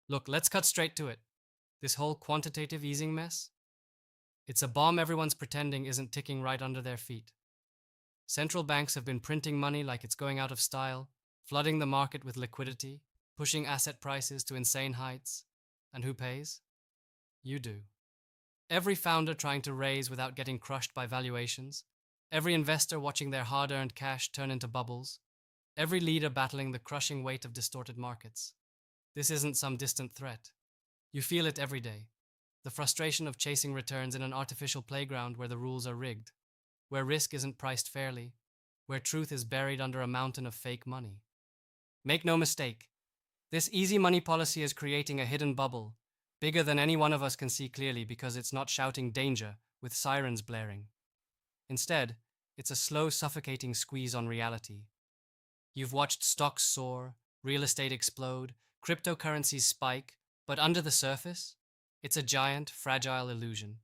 Look, let's cut straight to it. This whole quantitative easing mess? It's a bomb everyone's pretending isn't ticking right under their feet. Central banks have been printing money like it's going out of style, flooding the market with liquidity, pushing asset prices to insane heights. And who pays? You do. Every founder trying to raise without getting crushed by valuations, every investor watching their hard earned cash turn into bubbles, every leader battling the crushing weight of distorted markets. This isn't some distant threat. You feel it every day. The frustration of chasing returns in an artificial playground where the rules are rigged, where risk isn't priced fairly, where truth is buried under a mountain of fake money. Make no mistake, this easy money policy is creating a hidden bubble, bigger than any one of us can see clearly because it's not shouting danger with sirens blaring. Instead, it's a slow, suffocating squeeze on reality. You've watched stocks soar, real estate explode, cryptocurrencies spike, but under the surface, it's a giant, fragile illusion.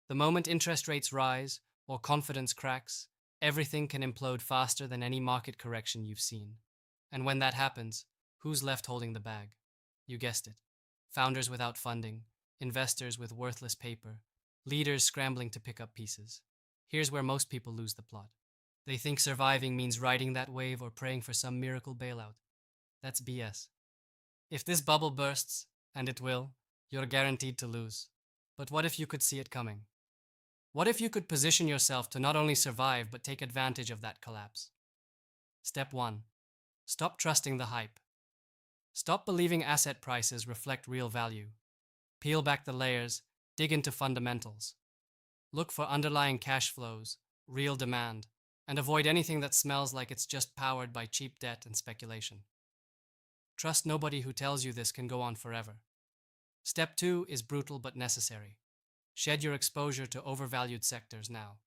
The moment interest rates rise or confidence cracks, everything can implode faster than any market correction you've seen. And when that happens, who's left holding the bag? You guessed it. Founders without funding, investors with worthless paper, leaders scrambling to pick up pieces. Here's where most people lose the plot. They think surviving means riding that wave or praying for some miracle bailout. That's BS. If this bubble bursts, and it will, you're guaranteed to lose. But what if you could see it coming? What if you could position yourself to not only survive but take advantage of that collapse? Step 1. Stop trusting the hype. Stop believing asset prices reflect real value. Peel back the layers, dig into fundamentals. Look for underlying cash flows, real demand, and avoid anything that smells like it's just powered by cheap debt and speculation. Trust nobody who tells you this can go on forever. Step 2 is brutal but necessary. Shed your exposure to overvalued sectors now.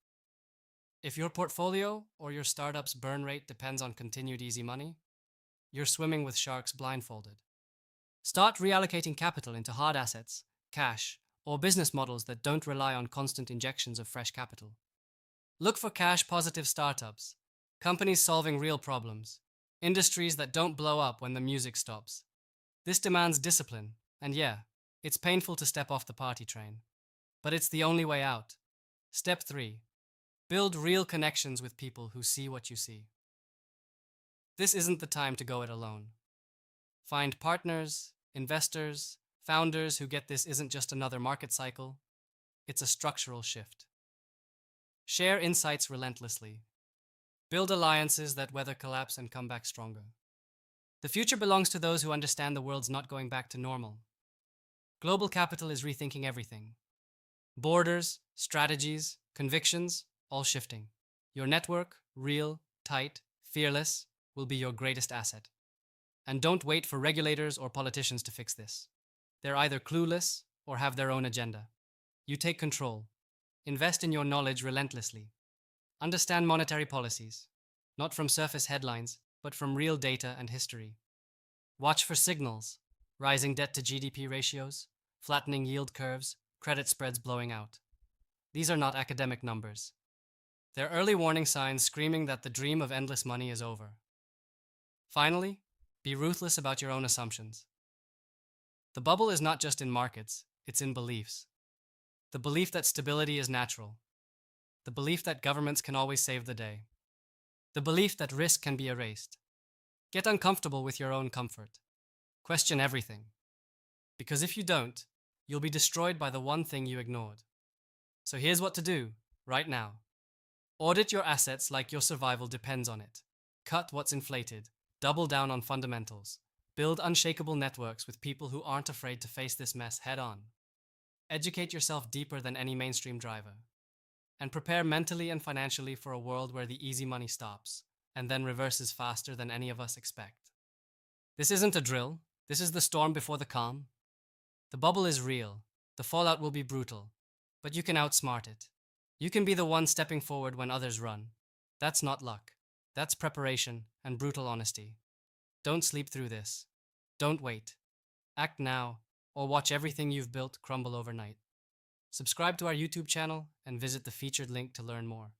If your portfolio or your startup's burn rate depends on continued easy money, you're swimming with sharks blindfolded. Start reallocating capital into hard assets, cash, or business models that don't rely on constant injections of fresh capital. Look for cash-positive startups, companies solving real problems, industries that don't blow up when the music stops. This demands discipline, and yeah, it's painful to step off the party train. But it's the only way out. Step 3. Build real connections with people who see what you see. This isn't the time to go it alone. Find partners, investors, founders who get this isn't just another market cycle, it's a structural shift. Share insights relentlessly. Build alliances that weather collapse and come back stronger. The future belongs to those who understand the world's not going back to normal. Global capital is rethinking everything. Borders, strategies, convictions, all shifting. Your network, real, tight, fearless, will be your greatest asset. And don't wait for regulators or politicians to fix this. They're either clueless or have their own agenda. You take control. Invest in your knowledge relentlessly. Understand monetary policies, not from surface headlines, but from real data and history. Watch for signals, rising debt to GDP ratios, flattening yield curves, credit spreads blowing out. These are not academic numbers. They're early warning signs screaming that the dream of endless money is over. Finally, be ruthless about your own assumptions. The bubble is not just in markets, it's in beliefs. The belief that stability is natural. The belief that governments can always save the day. The belief that risk can be erased. Get uncomfortable with your own comfort. Question everything. Because if you don't, you'll be destroyed by the one thing you ignored. So here's what to do, right now. Audit your assets like your survival depends on it. Cut what's inflated. Double down on fundamentals. Build unshakable networks with people who aren't afraid to face this mess head on. Educate yourself deeper than any mainstream driver. And prepare mentally and financially for a world where the easy money stops, and then reverses faster than any of us expect. This isn't a drill. This is the storm before the calm. The bubble is real. The fallout will be brutal. But you can outsmart it. You can be the one stepping forward when others run. That's not luck. That's preparation and brutal honesty. Don't sleep through this. Don't wait. Act now, or watch everything you've built crumble overnight. Subscribe to our YouTube channel and visit the featured link to learn more.